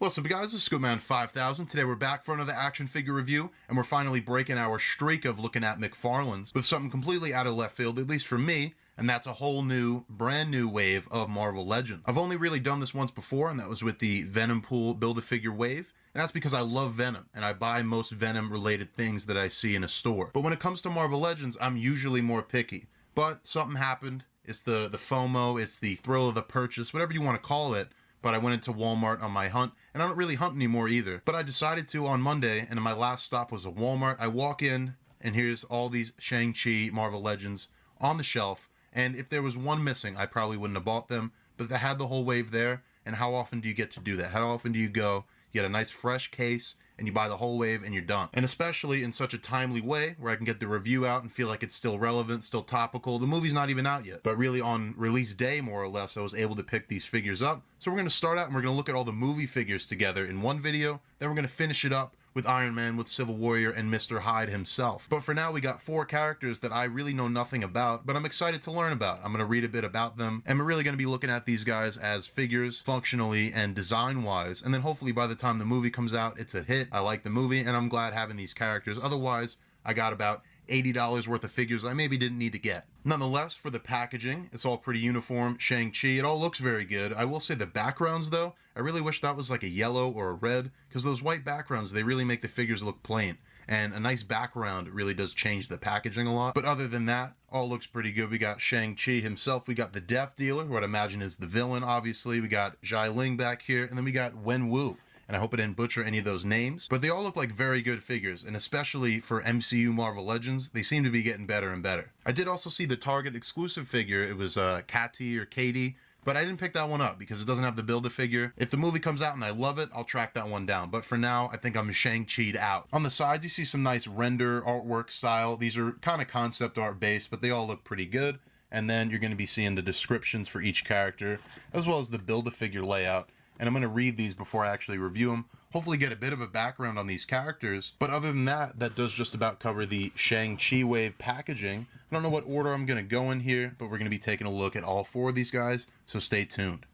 What's up guys, it's Scoopman5000. Today we're back for another action figure review, and we're finally breaking our streak of looking at McFarlane's with something completely out of left field, at least for me, and that's a whole new, brand new wave of Marvel Legends. I've only really done this once before, and that was with the Venom Pool Build-A-Figure wave, and that's because I love Venom, and I buy most Venom-related things that I see in a store. But when it comes to Marvel Legends, I'm usually more picky. But something happened. It's the FOMO, it's the thrill of the purchase, whatever you want to call it. But I went into Walmart on my hunt, and I don't really hunt anymore either. But I decided to on Monday, and my last stop was a Walmart. I walk in, and here's all these Shang Chi Marvel Legends on the shelf, and if there was one missing, I probably wouldn't have bought them, but they had the whole wave there, and how often do you get to do that? How often do you go, you get a nice fresh case, and you buy the whole wave and you're done? And especially in such a timely way where I can get the review out and feel like it's still relevant, still topical. The movie's not even out yet, but really on release day, more or less, I was able to pick these figures up. So we're going to start out and we're going to look at all the movie figures together in one video. Then we're going to finish it up with Iron Man, with Civil Warrior, and Mr. Hyde himself. But for now, we got 4 characters that I really know nothing about, but I'm excited to learn about. I'm going to read a bit about them, and we're really going to be looking at these guys as figures, functionally and design-wise, and then hopefully by the time the movie comes out, it's a hit. I like the movie, and I'm glad having these characters. Otherwise, I got about $80 worth of figures I maybe didn't need to get. Nonetheless, for the packaging, it's all pretty uniform. Shang-Chi, it all looks very good. I will say the backgrounds, though, I really wish that was like a yellow or a red, because those white backgrounds, they really make the figures look plain. And a nice background really does change the packaging a lot. But other than that, all looks pretty good. We got Shang-Chi himself. We got the Death Dealer, who I'd imagine is the villain, obviously. We got Xialing back here. And then we got Wenwu. And I hope I didn't butcher any of those names, but they all look like very good figures, and especially for MCU Marvel Legends, they seem to be getting better and better. I did also see the Target exclusive figure. It was Katy or Katie, but I didn't pick that one up because it doesn't have the Build-A-Figure. If the movie comes out and I love it, I'll track that one down, but for now, I think I'm Shang-Chi'd out. On the sides, you see some nice render artwork style. These are kind of concept art based, but they all look pretty good. And then you're going to be seeing the descriptions for each character, as well as the Build-A-Figure layout. And I'm going to read these before I actually review them, hopefully get a bit of a background on these characters. But other than that, that does just about cover the Shang-Chi wave packaging. I don't know what order I'm going to go in here, but we're going to be taking a look at all 4 of these guys, so stay tuned.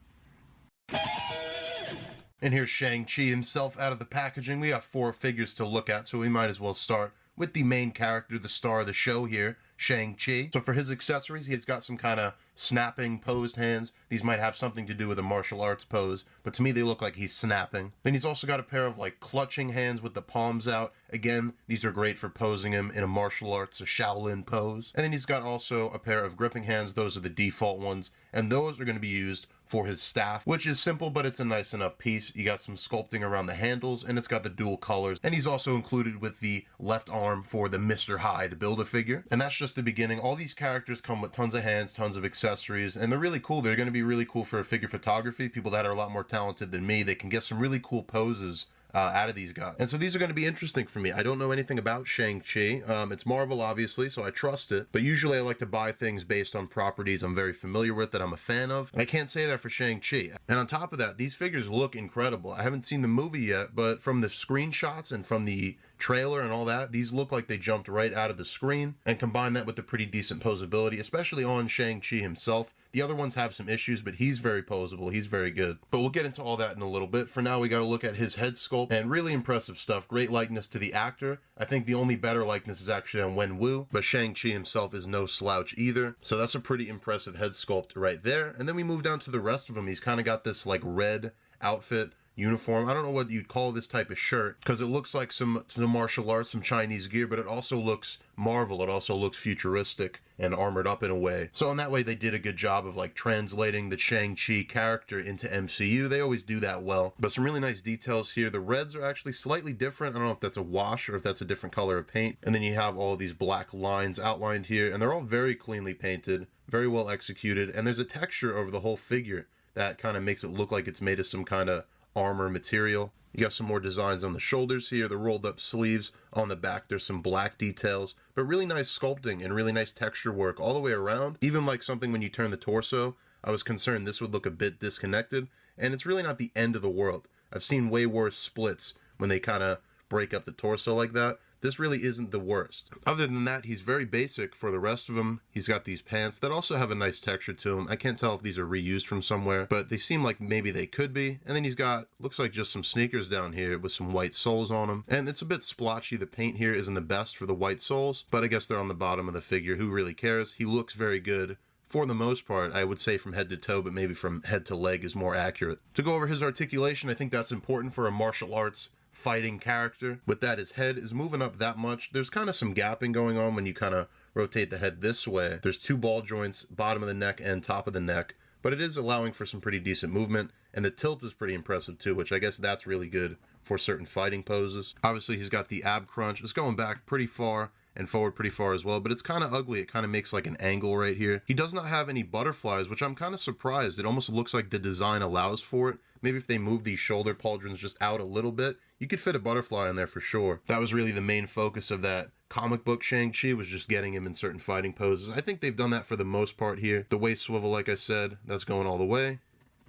And here's Shang-Chi himself out of the packaging. We got 4 figures to look at, so we might as well start with the main character, the star of the show here, Shang-Chi. So for his accessories, he's got some kind of snapping posed hands. These might have something to do with a martial arts pose, but to me they look like he's snapping. Then he's also got a pair of like clutching hands with the palms out. Again, these are great for posing him in a martial arts, a Shaolin pose. And then he's got also a pair of gripping hands. Those are the default ones, and those are going to be used for his staff, which is simple, but it's a nice enough piece. You got some sculpting around the handles, and it's got the dual colors. And he's also included with the left arm for the Mr. Hyde Build-A-Figure. And that's just the beginning. All these characters come with tons of hands, tons of accessories, and they're really cool. They're going to be really cool for figure photography. People that are a lot more talented than me, they can get some really cool poses out of these guys. And so these are going to be interesting for me. I don't know anything about Shang-Chi. It's Marvel, obviously, so I trust it. But usually I like to buy things based on properties I'm very familiar with, that I'm a fan of. And I can't say that for Shang-Chi. And on top of that, these figures look incredible. I haven't seen the movie yet, but from the screenshots and from the trailer and all that, these look like they jumped right out of the screen, and combine that with the pretty decent posability, especially on Shang-Chi himself. The other ones have some issues, but he's very posable. He's very good. But we'll get into all that in a little bit. For now, we got to look at his head sculpt, and really impressive stuff. Great likeness to the actor. I think the only better likeness is actually on Wenwu, but Shang-Chi himself is no slouch either. So that's a pretty impressive head sculpt right there. And then we move down to the rest of him. He's kind of got this like red outfit, uniform. I don't know what you'd call this type of shirt, because it looks like some martial arts, some Chinese gear, but it also looks Marvel. It also looks futuristic and armored up in a way. So in that way, they did a good job of like translating the Shang-Chi character into MCU. They always do that well. But some really nice details here. The reds are actually slightly different. I don't know if that's a wash or if that's a different color of paint. And then you have all these black lines outlined here, and they're all very cleanly painted, very well executed. And there's a texture over the whole figure that kind of makes it look like it's made of some kind of armor material. You got some more designs on the shoulders here, the rolled up sleeves. On the back, there's some black details, but really nice sculpting and really nice texture work all the way around. Even like something when you turn the torso, I was concerned this would look a bit disconnected, and it's really not the end of the world. I've seen way worse splits when they kind of break up the torso like that. this really isn't the worst. Other than that, he's very basic for the rest of him. He's got these pants that also have a nice texture to them. I can't tell if these are reused from somewhere, but they seem like maybe they could be. And then he's got, looks like just some sneakers down here with some white soles on them. And it's a bit splotchy. The paint here isn't the best for the white soles, but I guess they're on the bottom of the figure. Who really cares? He looks very good. For the most part, I would say from head to toe, but maybe from head to leg is more accurate. To go over his articulation, I think that's important for a martial arts fighting character. With that, his head is moving up that much. There's kind of some gapping going on when you kind of rotate the head this way. There's two ball joints, bottom of the neck and top of the neck, but it is allowing for some pretty decent movement, and the tilt is pretty impressive too, which I guess that's really good for certain fighting poses. Obviously, he's got the ab crunch. It's going back pretty far and forward pretty far as well, but it's kind of ugly. It kind of makes like an angle right here. He does not have any butterflies, which I'm kind of surprised. It almost looks like the design allows for it. Maybe if they move these shoulder pauldrons just out a little bit, you could fit a butterfly in there for sure. That was really the main focus of that comic book Shang-Chi, was just getting him in certain fighting poses. I think they've done that for the most part here. The waist swivel, like I said, that's going all the way.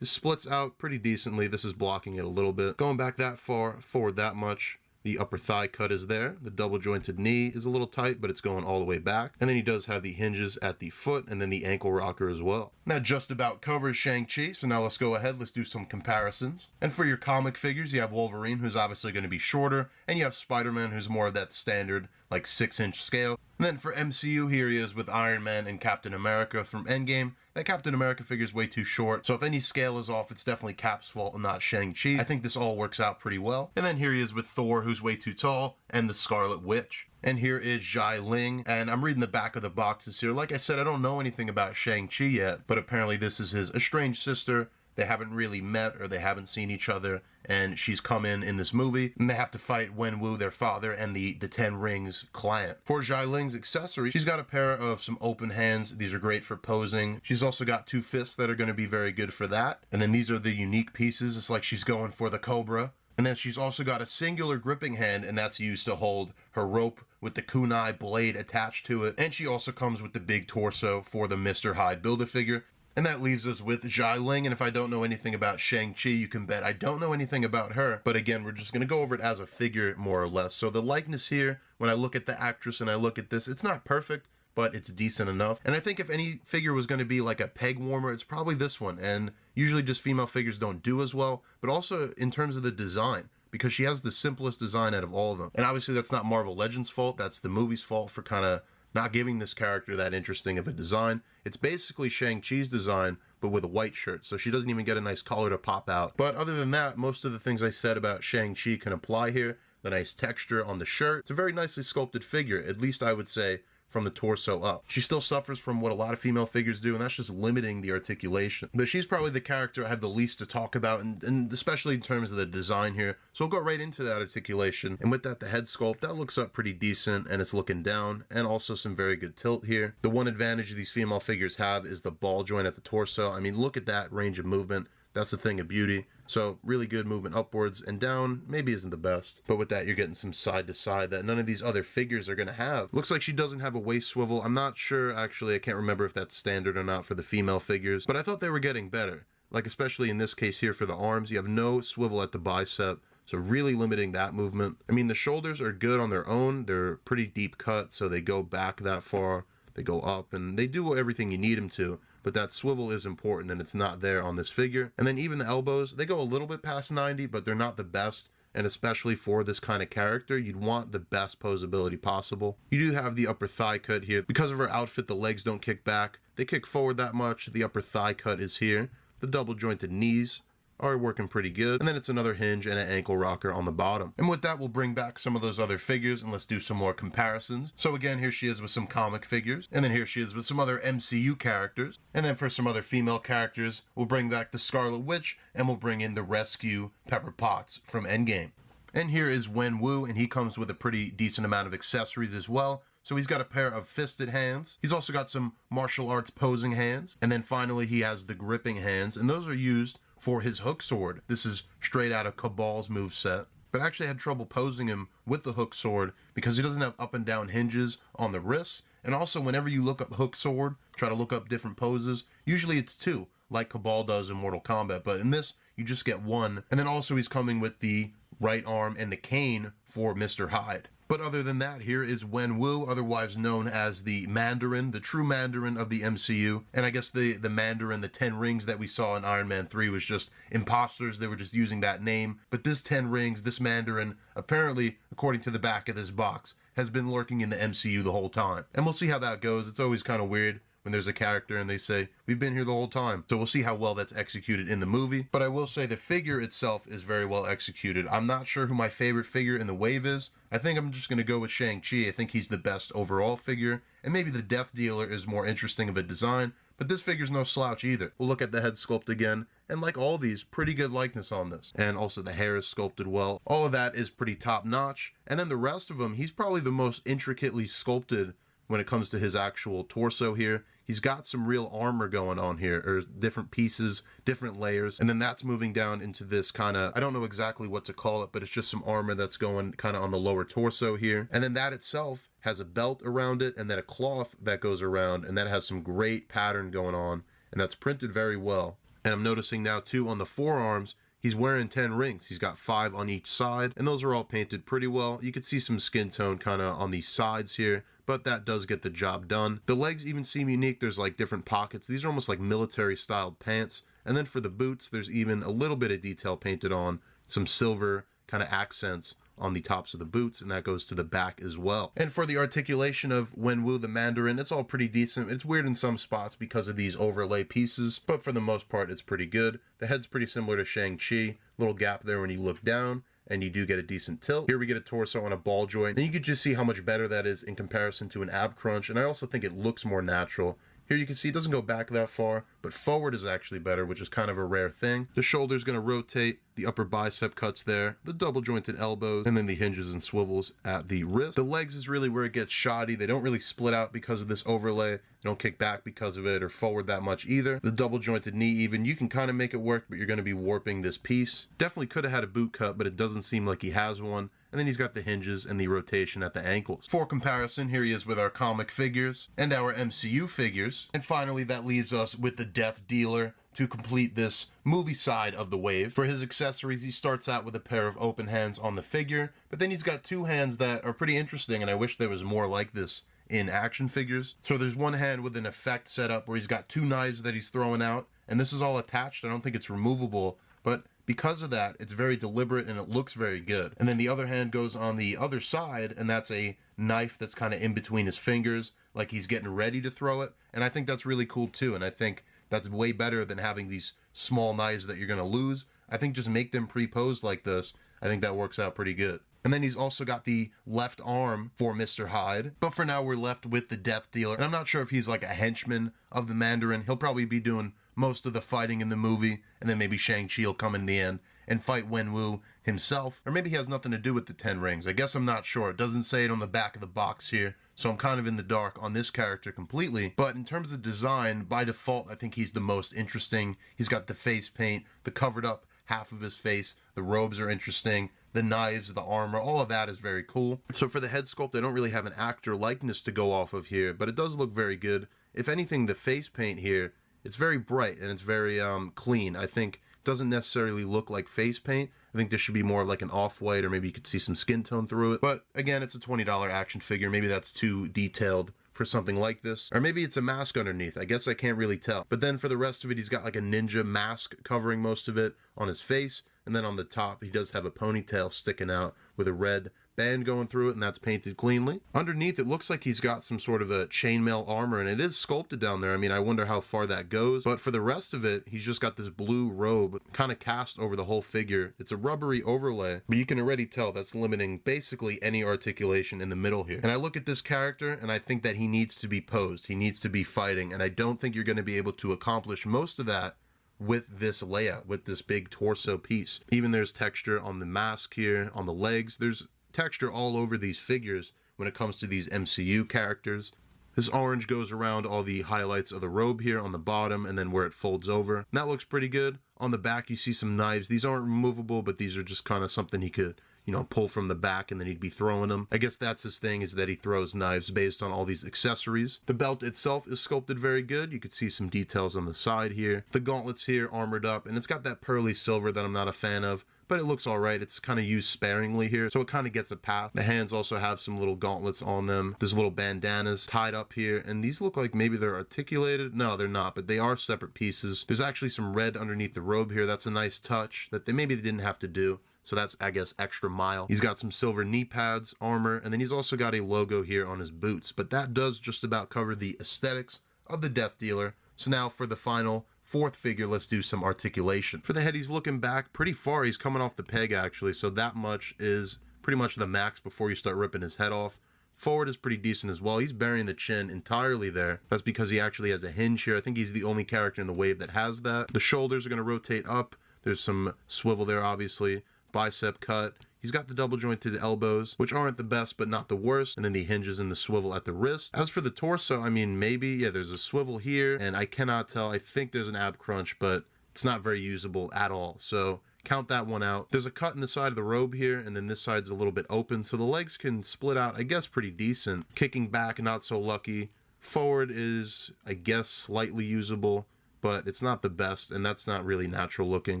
It splits out pretty decently. This is blocking it a little bit. Going back that far, forward that much. The upper thigh cut is there. The double jointed knee is a little tight, but it's going all the way back. And then he does have the hinges at the foot and then the ankle rocker as well. That just about covers Shang-Chi, so now let's go ahead, let's do some comparisons. And for your comic figures, you have Wolverine, who's obviously going to be shorter, and you have Spider-Man, who's more of that standard, like 6-inch scale. And then for MCU, here he is with Iron Man and Captain America from Endgame. That Captain America figure is way too short, so if any scale is off, it's definitely Cap's fault and not Shang-Chi. I think this all works out pretty well. And then here he is with Thor, who's way too tall, and the Scarlet Witch. And here is Xialing, and I'm reading the back of the boxes here. Like I said, I don't know anything about Shang-Chi yet, but apparently this is his estranged sister. They haven't really met, or they haven't seen each other, and she's come in this movie, and they have to fight Wenwu, their father, and the Ten Rings client. For Xialing's accessories, she's got a pair of some open hands. These are great for posing. She's also got two fists that are going to be very good for that. And then these are the unique pieces. It's like she's going for the Cobra. And then she's also got a singular gripping hand, and that's used to hold her rope with the kunai blade attached to it. And she also comes with the big torso for the Mr. Hyde Build-A-Figure. And that leaves us with Xialing, and if I don't know anything about Shang-Chi, you can bet I don't know anything about her. But again, we're just going to go over it as a figure, more or less. So the likeness here, when I look at the actress and I look at this, it's not perfect, but it's decent enough. And I think if any figure was going to be like a peg warmer, it's probably this one. And usually just female figures don't do as well, but also in terms of the design, because she has the simplest design out of all of them. And obviously that's not Marvel Legends' fault, that's the movie's fault for kind of not giving this character that interesting of a design. It's basically Shang-Chi's design, but with a white shirt, so she doesn't even get a nice color to pop out. But other than that, most of the things I said about Shang-Chi can apply here. The nice texture on the shirt. It's a very nicely sculpted figure, at least I would say, from the torso up. She still suffers from what a lot of female figures do, and that's just limiting the articulation. But she's probably the character I have the least to talk about, and especially in terms of the design here. So we'll go right into that articulation. And with that, the head sculpt, that looks up pretty decent, and it's looking down, and also some very good tilt here. The one advantage these female figures have is the ball joint at the torso. I mean, look at that range of movement. That's the thing of beauty. So really good movement upwards, and down maybe isn't the best. But with that, you're getting some side to side that none of these other figures are going to have. Looks like she doesn't have a waist swivel. I'm not sure, actually. I can't remember if that's standard or not for the female figures. But I thought they were getting better. Like especially in this case here for the arms, you have no swivel at the bicep. So really limiting that movement. I mean, the shoulders are good on their own. They're pretty deep cut, so they go back that far. They go up, and they do everything you need them to. But that swivel is important, and it's not there on this figure. And then even the elbows, they go a little bit past 90, but they're not the best. And especially for this kind of character, you'd want the best posability possible. You do have the upper thigh cut here. Because of her outfit, the legs don't kick back. They kick forward that much. The upper thigh cut is here. The double jointed knees are working pretty good. And then it's another hinge and an ankle rocker on the bottom. And with that, we'll bring back some of those other figures and let's do some more comparisons. So again, here she is with some comic figures. And then here she is with some other MCU characters. And then for some other female characters, we'll bring back the Scarlet Witch and we'll bring in the Rescue Pepper Potts from Endgame. And here is Wenwu, and he comes with a pretty decent amount of accessories as well. So he's got a pair of fisted hands. He's also got some martial arts posing hands. And then finally, he has the gripping hands, and those are used for his hook sword. This is straight out of Cabal's moveset. But I actually had trouble posing him with the hook sword because he doesn't have up and down hinges on the wrists. And also, whenever you look up hook sword, try to look up different poses, usually it's two, like Cabal does in Mortal Kombat. But in this, you just get one. And then also he's coming with the right arm and the cane for Mr. Hyde. But other than that, here is Wenwu, otherwise known as the Mandarin, the true Mandarin of the MCU. And I guess the Mandarin, the 10 rings that we saw in Iron Man 3 was just imposters. They were just using that name. But this 10 rings, this Mandarin, apparently, according to the back of this box, has been lurking in the MCU the whole time. And we'll see how that goes. It's always kind of weird when there's a character and they say, we've been here the whole time. So we'll see how well that's executed in the movie. But I will say the figure itself is very well executed. I'm not sure who my favorite figure in the wave is. I think I'm just going to go with Shang Chi. I think he's the best overall figure. And maybe the Death Dealer is more interesting of a design. But this figure's no slouch either. We'll look at the head sculpt again. And like all these, pretty good likeness on this. And also the hair is sculpted well. All of that is pretty top notch. And then the rest of him, he's probably the most intricately sculpted when it comes to his actual torso here. He's got some real armor going on here, or different pieces, different layers, and then that's moving down into this kind of, I don't know exactly what to call it, but it's just some armor that's going kind of on the lower torso here. And then that itself has a belt around it, and then a cloth that goes around, and that has some great pattern going on, and that's printed very well. And I'm noticing now too on the forearms, he's wearing 10 rings. He's got 5 on each side, and those are all painted pretty well. You can see some skin tone kind of on these sides here, but that does get the job done. The legs even seem unique. There's like different pockets. These are almost like military styled pants. And then for the boots, there's even a little bit of detail painted on, some silver kind of accents on the tops of the boots, and that goes to the back as well. And for the articulation of Wenwu the Mandarin, it's all pretty decent. It's weird in some spots because of these overlay pieces, but for the most part, it's pretty good. The head's pretty similar to Shang-Chi. Little gap there when you look down, and you do get a decent tilt. Here we get a torso on a ball joint, and you can just see how much better that is in comparison to an ab crunch, and I also think it looks more natural. Here you can see it doesn't go back that far, but forward is actually better, which is kind of a rare thing. The shoulder's going to rotate, the upper bicep cuts there, the double jointed elbows, and then the hinges and swivels at the wrist. The legs is really where it gets shoddy. They don't really split out because of this overlay. They don't kick back because of it, or forward that much either. The double jointed knee even, you can kind of make it work, but you're going to be warping this piece. Definitely could have had a boot cut, but it doesn't seem like he has one. And then he's got the hinges and the rotation at the ankles. For comparison, here he is with our comic figures and our MCU figures. And finally, that leaves us with the Death Dealer to complete this movie side of the wave. For his accessories, he starts out with a pair of open hands on the figure, but then he's got 2 hands that are pretty interesting, and I wish there was more like this in action figures. So there's one hand with an effect set up where he's got 2 knives that he's throwing out, and this is all attached. I don't think it's removable, but because of that, it's very deliberate and it looks very good. And then the other hand goes on the other side, and that's a knife that's kind of in between his fingers, like he's getting ready to throw it. And I think that's really cool too, and I think that's way better than having these small knives that you're going to lose. I think just make them pre-posed like this. I think that works out pretty good. And then he's also got the left arm for Mr. Hyde. But for now, we're left with the Death Dealer. And I'm not sure if he's like a henchman of the Mandarin. He'll probably be doing most of the fighting in the movie, and then maybe Shang-Chi will come in the end and fight Wenwu himself. Or maybe he has nothing to do with the 10 rings. I guess I'm not sure. It doesn't say it on the back of the box here, so I'm kind of in the dark on this character completely. But in terms of design, by default, I think he's the most interesting. He's got the face paint, the covered up half of his face, the robes are interesting, the knives, the armor, all of that is very cool. So for the head sculpt, I don't really have an actor likeness to go off of here, but it does look very good. If anything, the face paint here, it's very bright and it's very clean. I think it doesn't necessarily look like face paint. I think this should be more like an off-white, or maybe you could see some skin tone through it. But again, it's a $20 action figure. Maybe that's too detailed for something like this. Or maybe it's a mask underneath. I guess I can't really tell. But then for the rest of it, he's got like a ninja mask covering most of it on his face. And then on the top, he does have a ponytail sticking out with a red band going through it, and that's painted cleanly. Underneath, it looks like he's got some sort of a chainmail armor, and it is sculpted down there. I mean, I wonder how far that goes. But for the rest of it, he's just got this blue robe kind of cast over the whole figure. It's a rubbery overlay, but you can already tell that's limiting basically any articulation in the middle here. And I look at this character, and I think that he needs to be posed. He needs to be fighting, and I don't think you're going to be able to accomplish most of that with this layout, with this big torso piece. Even there's texture on the mask here, on the legs. There's texture all over these figures when it comes to these MCU characters. This orange goes around all the highlights of the robe here on the bottom, and then where it folds over. And that looks pretty good. On the back, you see some knives. These aren't removable, but these are just kind of something he could, you know, pull from the back, and then he'd be throwing them. I guess that's his thing, is that he throws knives based on all these accessories. The belt itself is sculpted very good. You can see some details on the side here. The gauntlets here armored up, and it's got that pearly silver that I'm not a fan of, but it looks all right. It's kind of used sparingly here, so it kind of gets a path. The hands also have some little gauntlets on them. There's little bandanas tied up here, and these look like maybe they're articulated. No, they're not, but they are separate pieces. There's actually some red underneath the robe here. That's a nice touch that maybe they didn't have to do. So that's, I guess, extra mile. He's got some silver knee pads, armor, and then he's also got a logo here on his boots. But that does just about cover the aesthetics of the Death Dealer. So now for the final fourth figure, let's do some articulation. For the head, he's looking back pretty far. He's coming off the peg, actually, so that much is pretty much the max before you start ripping his head off. Forward is pretty decent as well. He's burying the chin entirely there. That's because he actually has a hinge here. I think he's the only character in the wave that has that. The shoulders are going to rotate up. There's some swivel there, obviously. Bicep cut. He's got the double jointed elbows, which aren't the best, but not the worst. And then the hinges and the swivel at the wrist. As for the torso, I mean, maybe, yeah, there's a swivel here, and I cannot tell. I think there's an ab crunch, but it's not very usable at all. So count that one out. There's a cut in the side of the robe here, and then this side's a little bit open, so the legs can split out, I guess, pretty decent. Kicking back, not so lucky. Forward is, I guess, slightly usable, but it's not the best, and that's not really natural looking.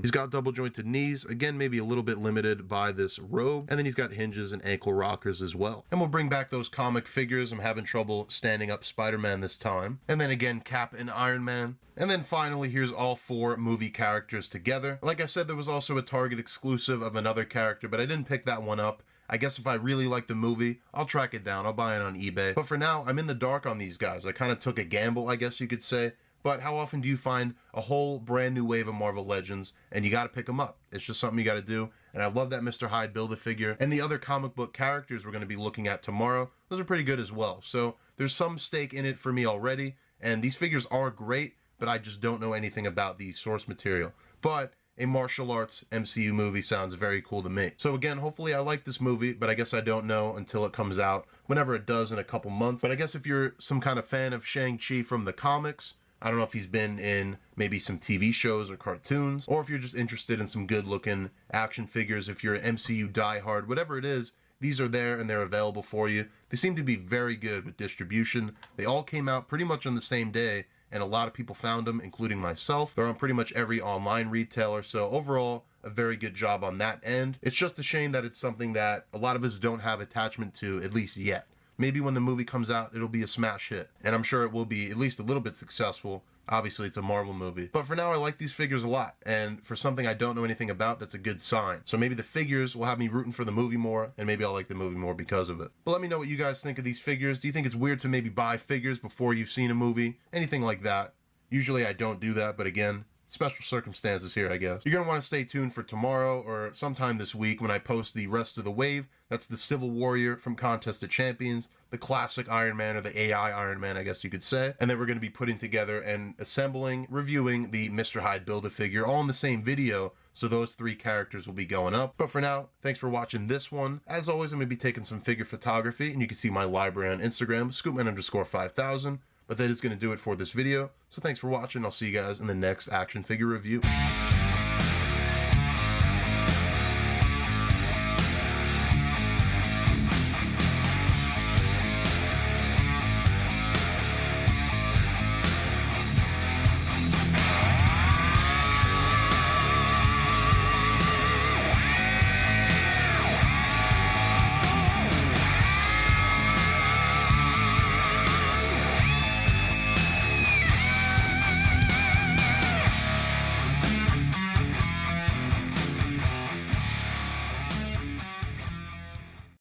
He's got double jointed knees, again, maybe a little bit limited by this robe, and then he's got hinges and ankle rockers as well. And we'll bring back those comic figures. I'm having trouble standing up Spider-Man this time. And then again, Cap and Iron Man. And then finally, here's all 4 movie characters together. Like I said, there was also a Target exclusive of another character, but I didn't pick that one up. I guess if I really like the movie, I'll track it down. I'll buy it on eBay. But for now, I'm in the dark on these guys. I kind of took a gamble, I guess you could say. But how often do you find a whole brand new wave of Marvel Legends and you got to pick them up? It's just something you got to do. And I love that Mr. Hyde Build-A-Figure and the other comic book characters we're going to be looking at tomorrow. Those are pretty good as well. So there's some stake in it for me already. And these figures are great, but I just don't know anything about the source material. But a martial arts MCU movie sounds very cool to me. So again, hopefully I like this movie, but I guess I don't know until it comes out, whenever it does in a couple months. But I guess if you're some kind of fan of Shang Chi from the comics, I don't know if he's been in maybe some TV shows or cartoons, or if you're just interested in some good looking action figures, if you're an MCU diehard, whatever it is, these are there and they're available for you. They seem to be very good with distribution. They all came out pretty much on the same day, and a lot of people found them, including myself. They're on pretty much every online retailer, so overall, a very good job on that end. It's just a shame that it's something that a lot of us don't have attachment to, at least yet. Maybe when the movie comes out, it'll be a smash hit, and I'm sure it will be at least a little bit successful. Obviously, it's a Marvel movie. But for now, I like these figures a lot, and for something I don't know anything about, that's a good sign. So maybe the figures will have me rooting for the movie more, and maybe I'll like the movie more because of it. But let me know what you guys think of these figures. Do you think it's weird to maybe buy figures before you've seen a movie? Anything like that. Usually I don't do that, but again, special circumstances here, I guess. You're going to want to stay tuned for tomorrow or sometime this week when I post the rest of the wave. That's the Civil Warrior from Contest of Champions, the classic Iron Man, or the AI Iron Man, I guess you could say. And then we're going to be putting together and assembling, reviewing the Mr. Hyde Build-A-Figure all in the same video. So those 3 characters will be going up. But for now, thanks for watching this one. As always, I'm going to be taking some figure photography, and you can see my library on Instagram, scoopman_5000. But that is going to do it for this video. So thanks for watching. I'll see you guys in the next action figure review.